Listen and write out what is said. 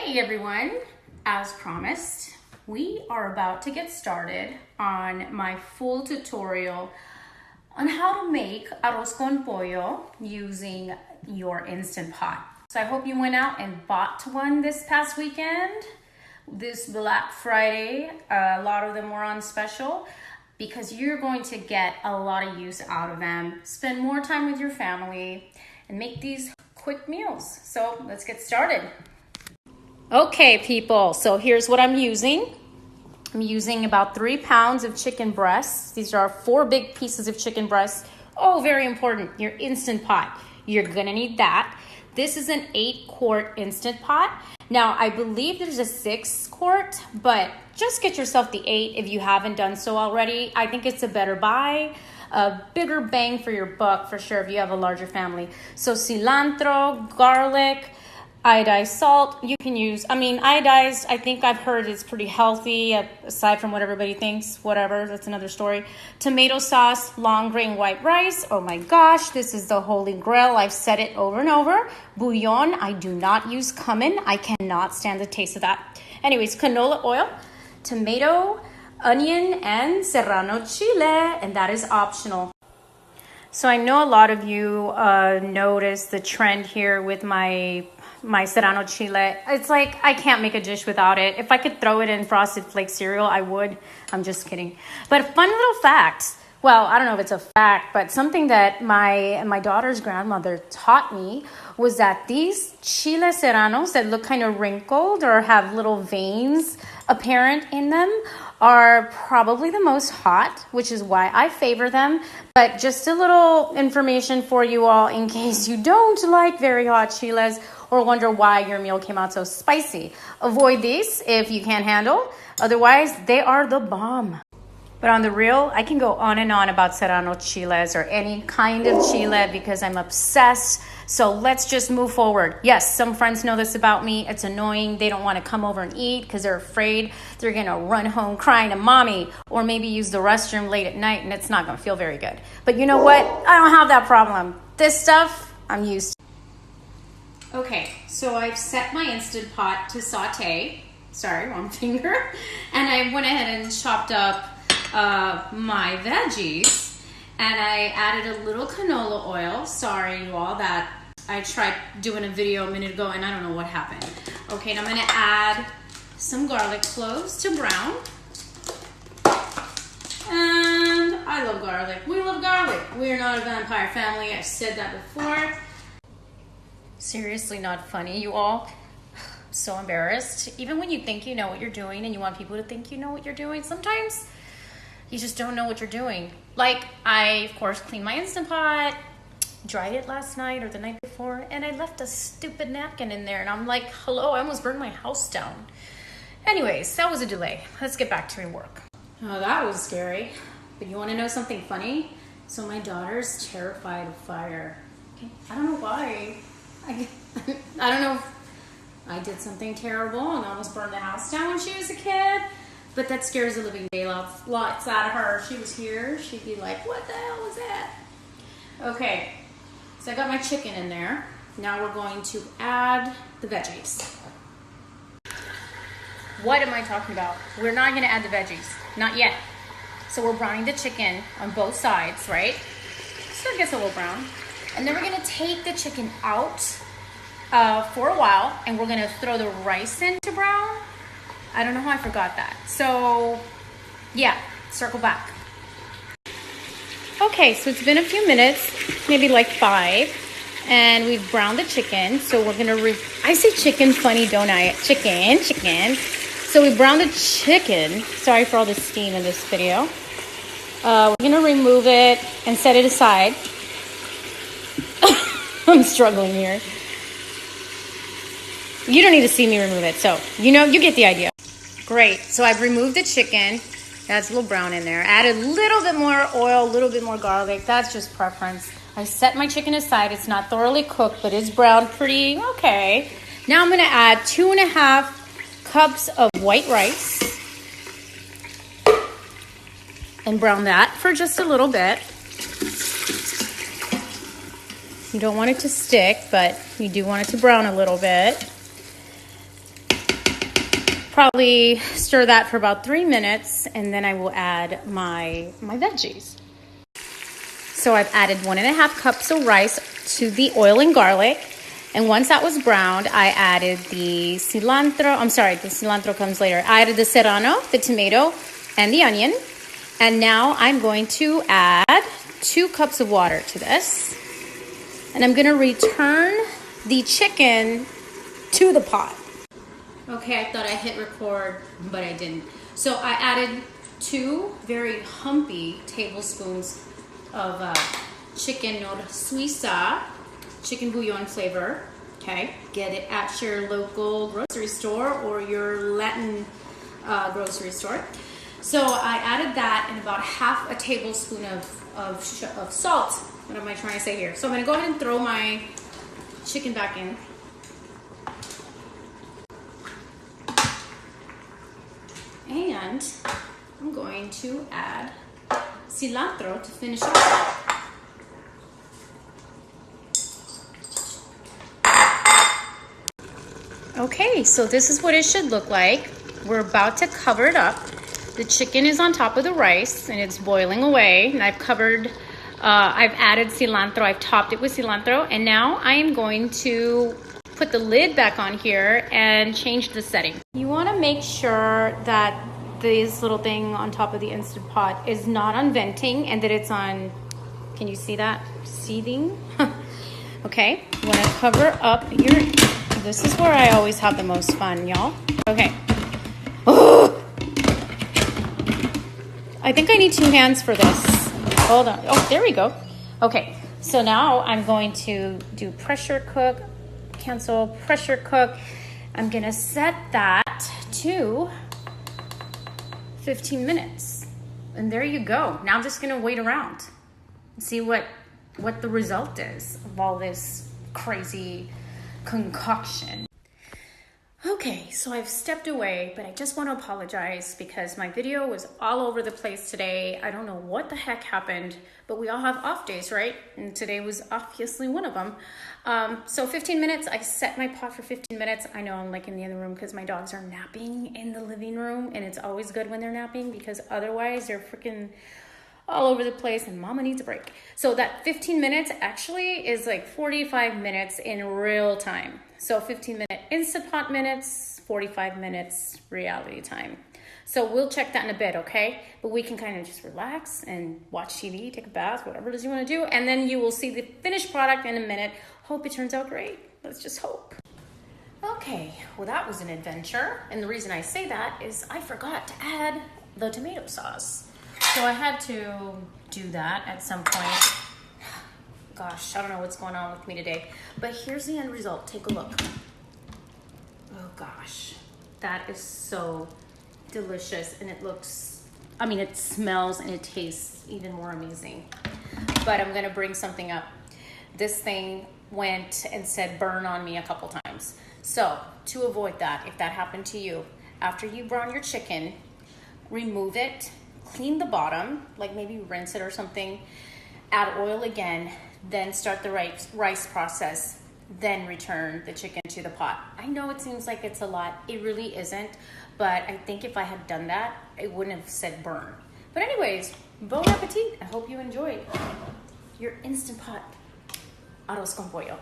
Hey everyone, as promised, we are about to get started on my full tutorial on how to make arroz con pollo using your Instant Pot. So I hope you went out and bought one this past weekend, this Black Friday. A lot of them were on special because you're going to get a lot of use out of them. Spend more time with your family and make these quick meals. So let's get started. Okay, people, so here's what I'm using. I'm using about 3 pounds of chicken breasts. These are 4 big pieces of chicken breasts. Oh, very important, your Instant Pot. You're gonna need that. This is an 8-quart Instant Pot. Now, I believe there's a 6-quart, but just get yourself the 8 if you haven't done so already. I think it's a better buy, a bigger bang for your buck for sure if you have a larger family. So cilantro, garlic, iodized salt, you can use, iodized, I think I've heard it's pretty healthy, aside from what everybody thinks, whatever, that's another story. Tomato sauce, long grain white rice, oh my gosh, this is the holy grail, I've said it over and over. Bouillon, I do not use cumin, I cannot stand the taste of that. Anyways, canola oil, tomato, onion, and Serrano Chile, and that is optional. So I know a lot of you noticed the trend here with my Serrano Chile. It's like I can't make a dish without it. If I could throw it in Frosted Flake cereal, I would. I'm just kidding. But a fun little fact, well, I don't know if it's a fact, but something that my daughter's grandmother taught me was that these Chile Serranos that look kind of wrinkled or have little veins apparent in them are probably the most hot, which is why I favor them. But just a little information for you all in case you don't like very hot chiles or wonder why your meal came out so spicy. Avoid these if you can't handle. Otherwise, they are the bomb. But on the real, I can go on and on about Serrano chiles or any kind of chile because I'm obsessed. So let's just move forward. Yes, some friends know this about me. It's annoying. They don't want to come over and eat because they're afraid they're going to run home crying to mommy or maybe use the restroom late at night and it's not going to feel very good. But you know what? I don't have that problem. This stuff, I'm used to. Okay, so I've set my Instant Pot to saute. Sorry, wrong finger. And I went ahead and chopped up my veggies, and I added a little canola oil. Sorry, you all, that I tried doing a video a minute ago and I don't know what happened. Okay, and I'm gonna add some garlic cloves to brown. And I love garlic. We love garlic. We're not a vampire family. I've said that before. Seriously, not funny, you all. So embarrassed. Even when you think you know what you're doing and you want people to think you know what you're doing, sometimes you just don't know what you're doing. Like, I, of course, cleaned my Instant Pot, dried it last night or the night before, and I left a stupid napkin in there. And I'm like, hello, I almost burned my house down. Anyways, that was a delay. Let's get back to my work. Oh, that was scary. But you want to know something funny? So my daughter's terrified of fire. Okay. I don't know why. I don't know if I did something terrible and almost burned the house down when she was a kid. But that scares the living daylights out of her. If she was here, she'd be like, what the hell was that? Okay, so I got my chicken in there. Now we're going to add the veggies. What am I talking about? We're not gonna add the veggies, not yet. So we're browning the chicken on both sides, right? So it gets a little brown. And then we're gonna take the chicken out for a while and we're gonna throw the rice in to brown. I don't know how I forgot that. So yeah, circle back. Okay, so it's been a few minutes, maybe like 5, and we've browned the chicken. So we're gonna, I say chicken funny, don't I? Chicken. So we browned the chicken. Sorry for all the steam in this video. We're gonna remove it and set it aside. I'm struggling here. You don't need to see me remove it, so you get the idea. Great, so I've removed the chicken. That's a little brown in there. Added a little bit more oil, a little bit more garlic. That's just preference. I set my chicken aside. It's not thoroughly cooked, but it's browned pretty okay. Now I'm gonna add 2.5 cups of white rice and brown that for just a little bit. You don't want it to stick, but you do want it to brown a little bit. probably stir that for about 3 minutes, and then I will add my veggies. So I've added 1.5 cups of rice to the oil and garlic. And once that was browned, I added the cilantro. I'm sorry, the cilantro comes later. I added the serrano, the tomato, and the onion. And now I'm going to add 2 cups of water to this. And I'm gonna return the chicken to the pot. Okay, I thought I hit record, but I didn't. So I added 2 very humpy tablespoons of chicken Knorr chicken bouillon flavor. Okay, get it at your local grocery store or your Latin grocery store. So I added that and about half a tablespoon of salt. What am I trying to say here? So I'm gonna go ahead and throw my chicken back in. And I'm going to add cilantro to finish off. Okay, so this is what it should look like. We're about to cover it up. The chicken is on top of the rice and it's boiling away. And I've added cilantro, I've topped it with cilantro. And now I am going to put the lid back on here and change the setting. You wanna make sure that this little thing on top of the Instant Pot is not on venting and that it's on, can you see that? Seething? Okay, you wanna cover up your, this is where I always have the most fun, y'all. Okay. Oh! I think I need 2 hands for this. Hold on. Oh, there we go. Okay, so now I'm going to do pressure cook, cancel pressure cook. I'm gonna set that to 15 minutes. And there you go. Now I'm just gonna wait around and see what the result is of all this crazy concoction. Okay, so I've stepped away, but I just want to apologize because my video was all over the place today. I don't know what the heck happened, but we all have off days, right? And today was obviously one of them. So 15 minutes, I set my pot for 15 minutes. I know I'm like in the other room because my dogs are napping in the living room, and it's always good when they're napping because otherwise they're freaking all over the place and mama needs a break. So that 15 minutes actually is like 45 minutes in real time. So 15-minute Instant Pot minutes, 45 minutes reality time. So we'll check that in a bit, okay? But we can kind of just relax and watch TV, take a bath, whatever it is you want to do. And then you will see the finished product in a minute. Hope it turns out great. Let's just hope. Okay, well that was an adventure. And the reason I say that is I forgot to add the tomato sauce. So I had to do that at some point. Gosh, I don't know what's going on with me today. But here's the end result. Take a look. Oh gosh, that is so delicious. And it looks, I mean, it smells and it tastes even more amazing. But I'm gonna bring something up. This thing went and said burn on me a couple times. So to avoid that, if that happened to you, after you brown your chicken, remove it, clean the bottom, like maybe rinse it or something, add oil again, then start the rice process, then return the chicken to the pot. I know it seems like it's a lot. It really isn't, but I think if I had done that, it wouldn't have said burn. But anyways, bon appetit. I hope you enjoyed your Instant Pot Arroz con Pollo.